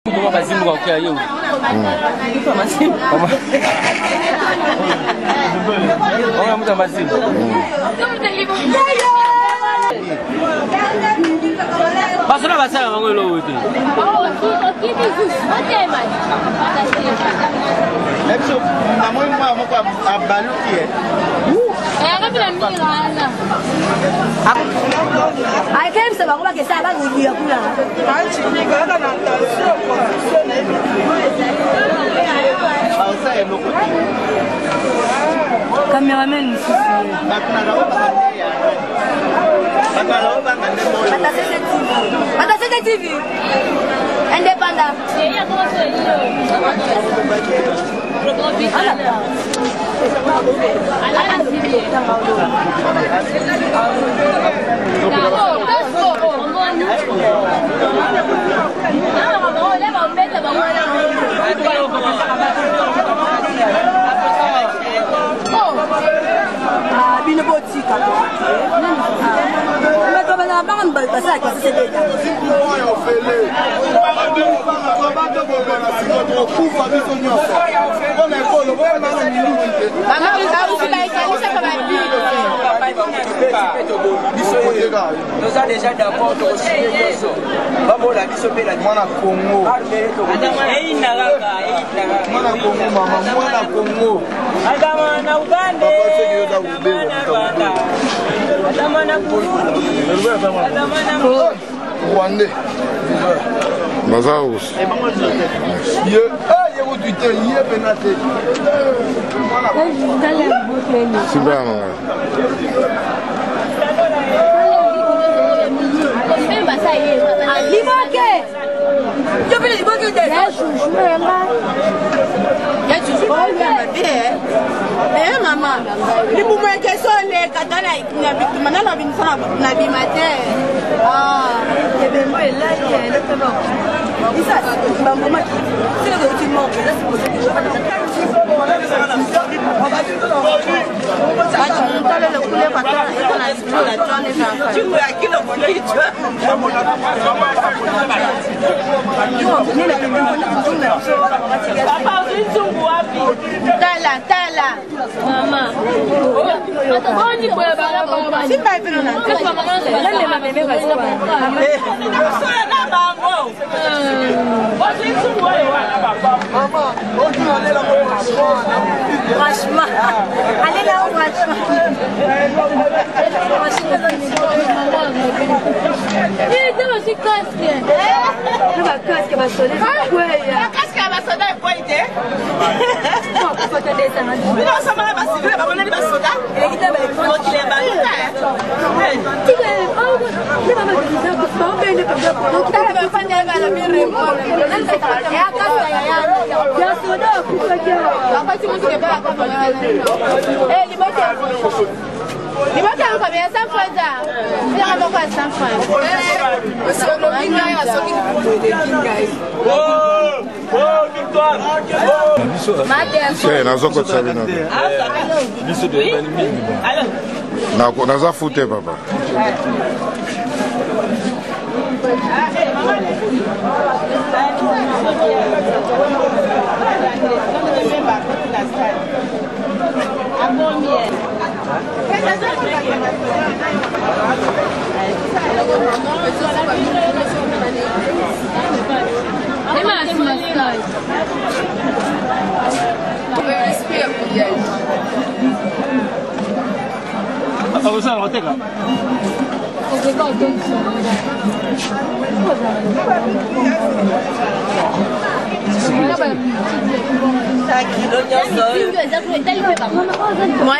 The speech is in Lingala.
Kama bazimu kwa kia yeu. Kama mtu bazimu. Basura basara wangu lo wote. Episode na moi mama kwa abaluki Ai kem se bangu ke sa ba ngudia kula. Ai chini kana na tension position na hivi. Bausa eloko. Cameraman sisi. Bakuna rawa bandia. Bakuna rawa bandia mo. Bata CCTV. Independent. Nous sommes déjà d'accord de signer la Congo. Rwandais. Mazaus. Maman, les mouvements qui sont les katana, maintenant on vient faire la bimater. Ah, et bien moi là, il y a un autre nom. Et ça, ma maman, c'est le document. Là, c'est pour ça que je vais franchement, allez là, franchement. Il est aussi casque. Le casque va sonner. Le casque va sonner et quoi il est? Non, ça va pas si on a des soldats. Il est là, il est Naza fute papa. Moi,